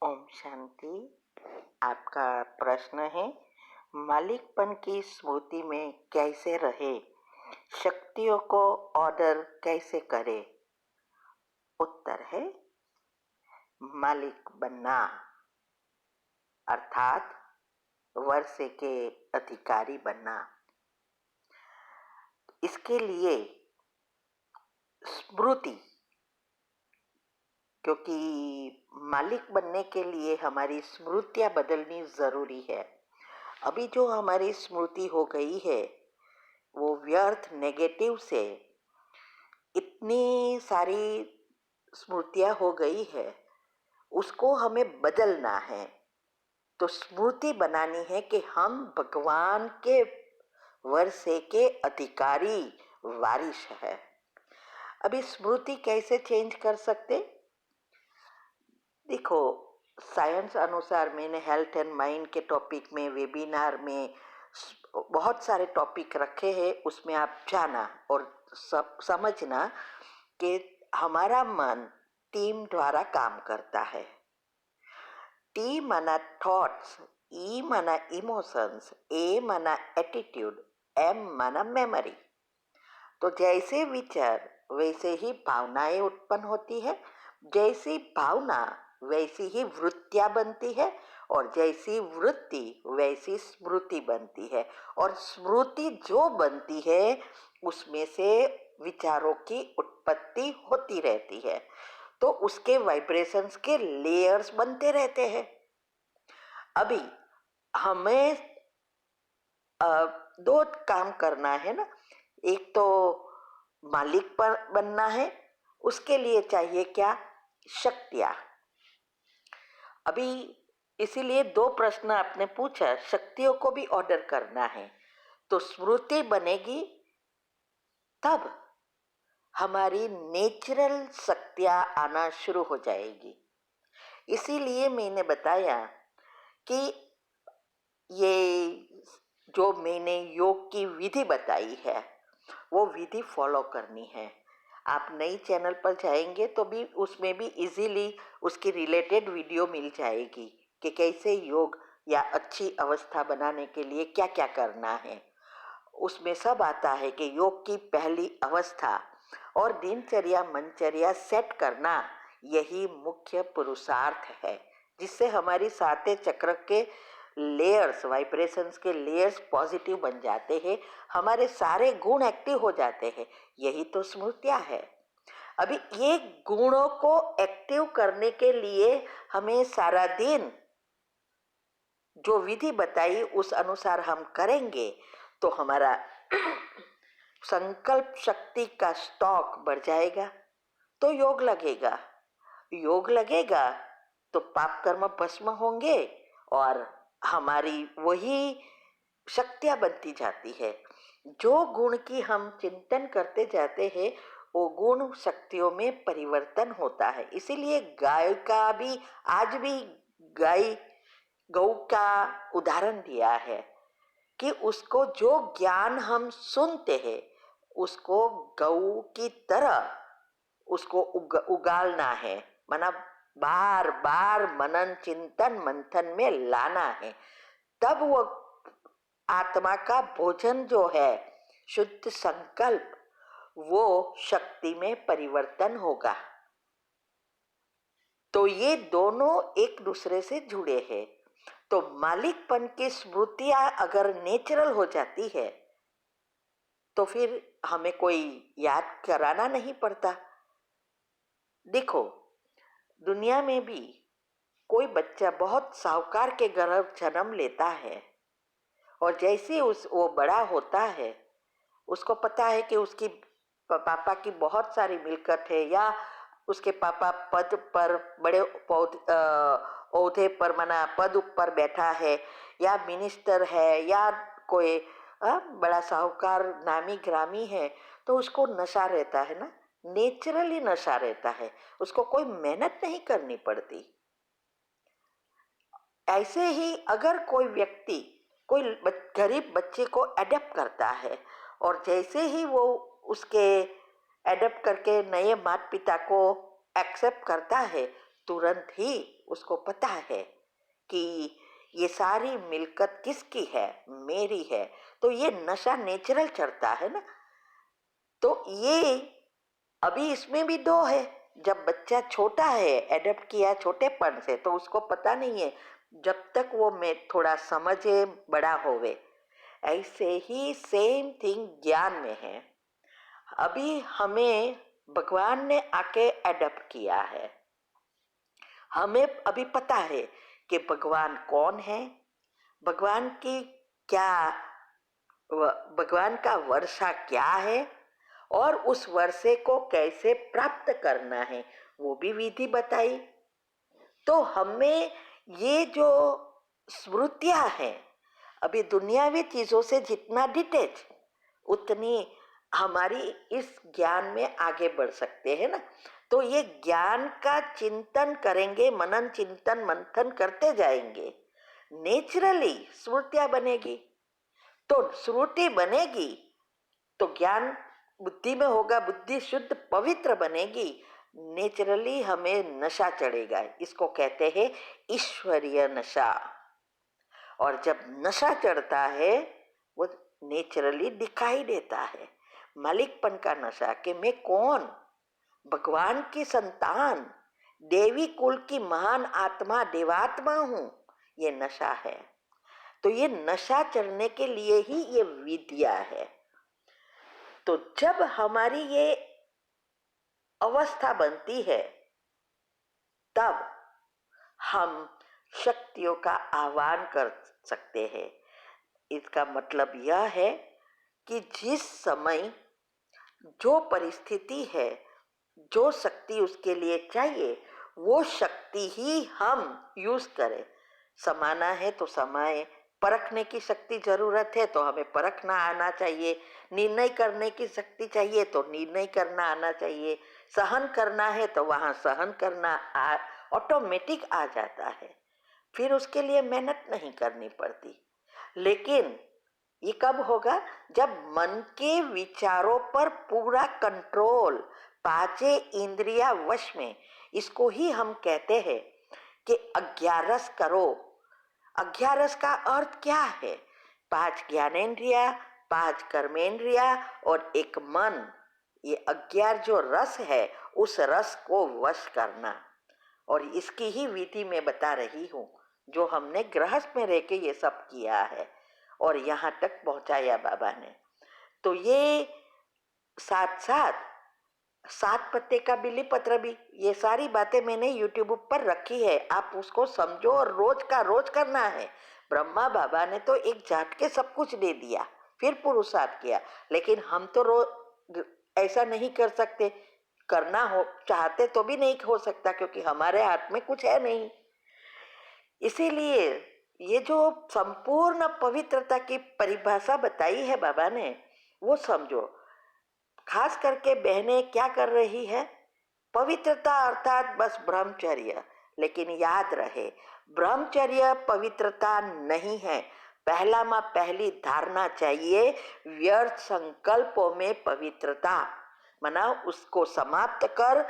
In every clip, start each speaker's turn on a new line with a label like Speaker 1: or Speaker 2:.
Speaker 1: ओम शांति। आपका प्रश्न है, मालिकपन की स्मृति में कैसे रहे, शक्तियों को ऑर्डर कैसे करे। उत्तर है, मालिक बनना अर्थात वर्षे के अधिकारी बनना। इसके लिए स्मृति, क्योंकि मालिक बनने के लिए हमारी स्मृतियाँ बदलनी ज़रूरी है। अभी जो हमारी स्मृति हो गई है वो व्यर्थ नेगेटिव से इतनी सारी स्मृतियाँ हो गई है, उसको हमें बदलना है। तो स्मृति बनानी है कि हम भगवान के वर्षे के अधिकारी वारिस है। अभी स्मृति कैसे चेंज कर सकते? देखो, साइंस अनुसार मैंने हेल्थ एंड माइंड के टॉपिक में वेबिनार में बहुत सारे टॉपिक रखे हैं, उसमें आप जाना और समझना कि हमारा मन टीम द्वारा काम करता है। टी माना थॉट्स, ई माना इमोशंस, ए माना एटीट्यूड, एम माना मेमोरी। तो जैसे विचार वैसे ही भावनाएं उत्पन्न होती है, जैसी भावना वैसी ही वृत्तियां बनती है, और जैसी वृत्ति वैसी स्मृति बनती है, और स्मृति जो बनती है उसमें से विचारों की उत्पत्ति होती रहती है। तो उसके वाइब्रेशंस के लेयर्स बनते रहते हैं। अभी हमें दो काम करना है ना, एक तो मालिक पर बनना है, उसके लिए चाहिए क्या? शक्तियाँ। अभी इसीलिए दो प्रश्न आपने पूछा, शक्तियों को भी ऑर्डर करना है तो स्मृति बनेगी, तब हमारी नेचुरल शक्तियाँ आना शुरू हो जाएगी। इसीलिए मैंने बताया कि ये जो मैंने योग की विधि बताई है वो विधि फॉलो करनी है। आप नई चैनल पर जाएंगे तो भी उसमें भी इजीली उसकी रिलेटेड वीडियो मिल जाएगी कि कैसे योग या अच्छी अवस्था बनाने के लिए क्या क्या करना है। उसमें सब आता है कि योग की पहली अवस्था और दिनचर्या मनचर्या सेट करना, यही मुख्य पुरुषार्थ है, जिससे हमारी साते चक्र के लेयर्स, वाइब्रेशंस के लेयर्स पॉजिटिव बन जाते हैं, हमारे सारे गुण एक्टिव हो जाते हैं। यही तो स्मृतियाँ है। अभी ये गुणों को एक्टिव करने के लिए हमें सारा दिन जो विधि बताई उस अनुसार हम करेंगे तो हमारा संकल्प शक्ति का स्टॉक बढ़ जाएगा, तो योग लगेगा। योग लगेगा तो पाप कर्म भस्म होंगे और हमारी वही शक्तियाँ बनती जाती है। जो गुण की हम चिंतन करते जाते हैं वो गुण शक्तियों में परिवर्तन होता है। इसीलिए गाय का भी आज भी गौ का उदाहरण दिया है कि उसको जो ज्ञान हम सुनते हैं उसको गौ की तरह उसको उगालना है, माना बार बार मनन चिंतन मंथन में लाना है। तब वो आत्मा का भोजन जो है शुद्ध संकल्प, वो शक्ति में परिवर्तन होगा। तो ये दोनों एक दूसरे से जुड़े हैं। तो मालिकपन की स्मृतियां अगर नेचुरल हो जाती है तो फिर हमें कोई याद कराना नहीं पड़ता। देखो, दुनिया में भी कोई बच्चा बहुत साहूकार के घर जन्म लेता है और जैसे वो बड़ा होता है, उसको पता है कि उसकी पापा की बहुत सारी मिलकत है, या उसके पापा पद पर बड़े ओहदे पर, माना पद ऊपर बैठा है, या मिनिस्टर है, या कोई बड़ा साहूकार नामी ग्रामी है, तो उसको नशा रहता है ना, नेचुरली नशा रहता है, उसको कोई मेहनत नहीं करनी पड़ती। ऐसे ही अगर कोई व्यक्ति कोई गरीब बच्चे को एडप्ट करता है और जैसे ही वो उसके एडप्ट करके नए माता पिता को एक्सेप्ट करता है तुरंत ही उसको पता है कि ये सारी मिल्कियत किसकी है, मेरी है। तो ये नशा नेचुरल चढ़ता है ना। तो ये अभी इसमें भी दो है। जब बच्चा छोटा है, एडप्ट किया छोटेपन से, तो उसको पता नहीं है। जब तक वो मैं थोड़ा समझे, बड़ा होवे। ऐसे ही सेम थिंग ज्ञान में है। अभी हमें भगवान ने आके एडप्ट किया है। हमें अभी पता है कि भगवान कौन है, भगवान की क्या, भगवान का वर्षा क्या है, और उस वर्षे को कैसे प्राप्त करना है, वो भी विधि बताई। तो हमें ये जो स्मृतियां हैं, अभी दुनियावी चीजों से जितना डिटेच, उतनी हमारी इस ज्ञान में आगे बढ़ सकते हैं ना। तो ये ज्ञान का चिंतन करेंगे, मनन चिंतन मंथन करते जाएंगे, नेचुरली स्मृतियां बनेगी। तो श्रुति बनेगी तो ज्ञान बुद्धि में होगा, बुद्धि शुद्ध पवित्र बनेगी, नेचुरली हमें नशा चढ़ेगा। इसको कहते हैं ईश्वरीय नशा। और जब नशा चढ़ता है वो नेचुरली दिखाई देता है, मालिकपन का नशा कि मैं कौन, भगवान की संतान, देवी कुल की महान आत्मा, देवात्मा हूं, ये नशा है। तो ये नशा चढ़ने के लिए ही ये विद्या है। तो जब हमारी ये अवस्था बनती है, तब हम शक्तियों का आह्वान कर सकते हैं। इसका मतलब यह है कि जिस समय जो परिस्थिति है, जो शक्ति उसके लिए चाहिए, वो शक्ति ही हम यूज करें। समाना है तो समय, परखने की शक्ति जरूरत है तो हमें परखना आना चाहिए, निर्णय करने की शक्ति चाहिए तो निर्णय करना आना चाहिए, सहन करना है तो वहां सहन करना ऑटोमेटिक आ जाता है। फिर उसके लिए मेहनत नहीं करनी पड़ती। लेकिन ये कब होगा? जब मन के विचारों पर पूरा कंट्रोल, पांचे इंद्रिया वश में। इसको ही हम कहते हैं कि अज्ञारस करो। अज्ञारस का अर्थ क्या है? 5 ज्ञानेंद्रिया, 5 कर्मेंद्रिया और एक मन। ये अज्ञार जो रस है, उस रस को वश करना। और इसकी ही विधि में बता रही हूँ, जो हमने गृहस्थ में रह के ये सब किया है और यहाँ तक पहुँचाया बाबा ने। तो ये साथ साथ 7 पत्ते का बिल्ली पत्र भी, ये सारी बातें मैंने यूट्यूब पर रखी है, आप उसको समझो और रोज का रोज करना है। ब्रह्मा बाबा ने तो एक झटके सब कुछ दे दिया, फिर पुरुषार्थ किया। लेकिन हम तो रोज ऐसा नहीं कर सकते, करना हो चाहते तो भी नहीं हो सकता, क्योंकि हमारे हाथ में कुछ है नहीं। इसीलिए ये जो संपूर्ण पवित्रता की परिभाषा बताई है बाबा ने, वो समझो। खास करके बहनें क्या कर रही है? पवित्रता अर्थात बस ब्रह्मचर्य। लेकिन याद रहे, ब्रह्मचर्य पवित्रता नहीं है। पहला माँ पहली धारणा चाहिए, व्यर्थ संकल्पों में पवित्रता, मना उसको समाप्त कर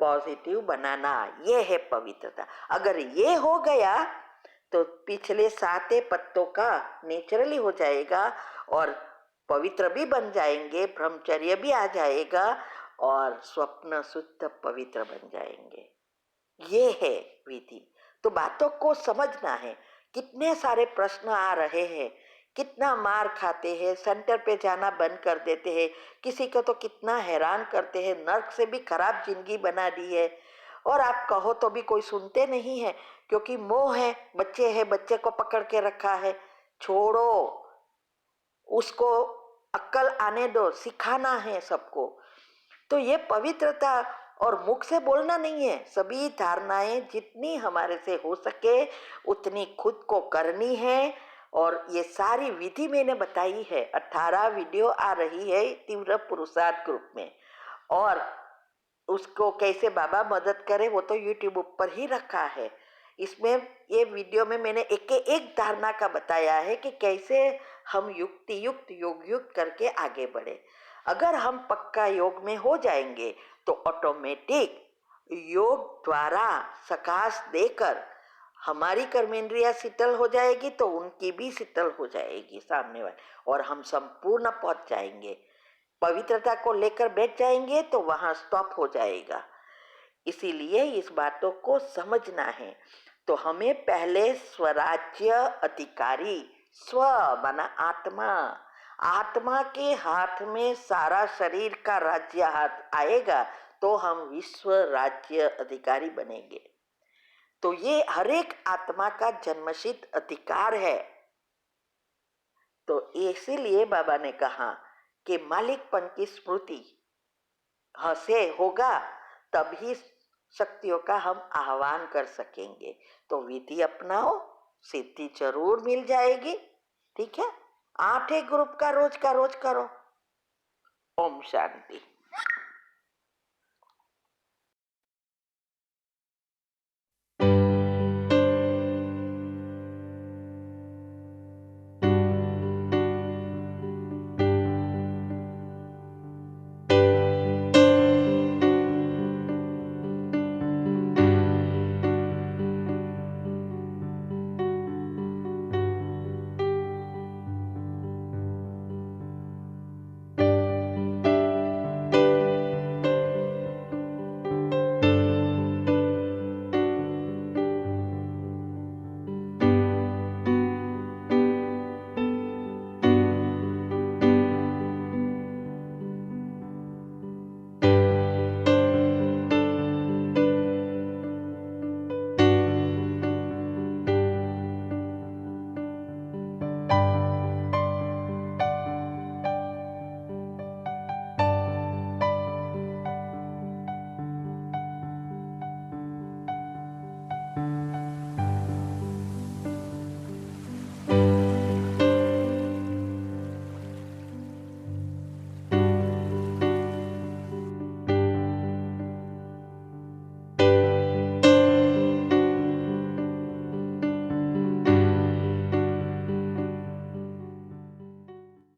Speaker 1: पॉजिटिव बनाना, ये है पवित्रता। अगर ये हो गया तो पिछले 7 पत्तों का नेचुरली हो जाएगा और पवित्र भी बन जाएंगे, ब्रह्मचर्य भी आ जाएगा और स्वप्न शुद्ध पवित्र बन जाएंगे। ये है विधि। तो बातों को समझना है। कितने सारे प्रश्न आ रहे हैं, कितना मार खाते हैं, सेंटर पे जाना बंद कर देते हैं, किसी को तो कितना हैरान करते हैं, नर्क से भी खराब जिंदगी बना दी है। और आप कहो तो भी कोई सुनते नहीं है, क्योंकि मोह है, बच्चे है, बच्चे को पकड़ के रखा है। छोड़ो, उसको अक्ल आने दो, सिखाना है सबको। तो ये पवित्रता और मुख से बोलना नहीं है, सभी धारणाएं जितनी हमारे से हो सके उतनी खुद को करनी है। और ये सारी विधि मैंने बताई है, 18 वीडियो आ रही है तीव्र पुरुषार्थ ग्रुप में। और उसको कैसे बाबा मदद करे वो तो यूट्यूब पर ही रखा है। इसमें ये वीडियो में मैंने एक धारणा का बताया है कि कैसे हम युक्ति युक्त योग युक्त करके आगे बढ़े। अगर हम पक्का योग में हो जाएंगे तो ऑटोमेटिक योग द्वारा सकाश देकर हमारी कर्मेंद्रिया शीतल हो जाएगी तो उनकी भी शीतल हो जाएगी सामने वाले, और हम संपूर्ण पहुंच जाएंगे। पवित्रता को लेकर बैठ जाएंगे तो वहां स्टॉप हो जाएगा। इसीलिए इस बातों को समझना है। तो हमें पहले स्वराज्य अधिकारी, स्व माना आत्मा, आत्मा के हाथ में सारा शरीर का राज्य हाथ आएगा तो हम विश्व राज्य अधिकारी बनेंगे। तो ये हर एक आत्मा का जन्मसिद्ध अधिकार है। तो इसीलिए बाबा ने कहा कि मालिकपन की स्मृति से होगा तभी शक्तियों का हम आह्वान कर सकेंगे। तो विधि अपनाओ, सिद्धि जरूर मिल जाएगी। ठीक है, 8 ग्रुप का रोज करो। ओम शांति।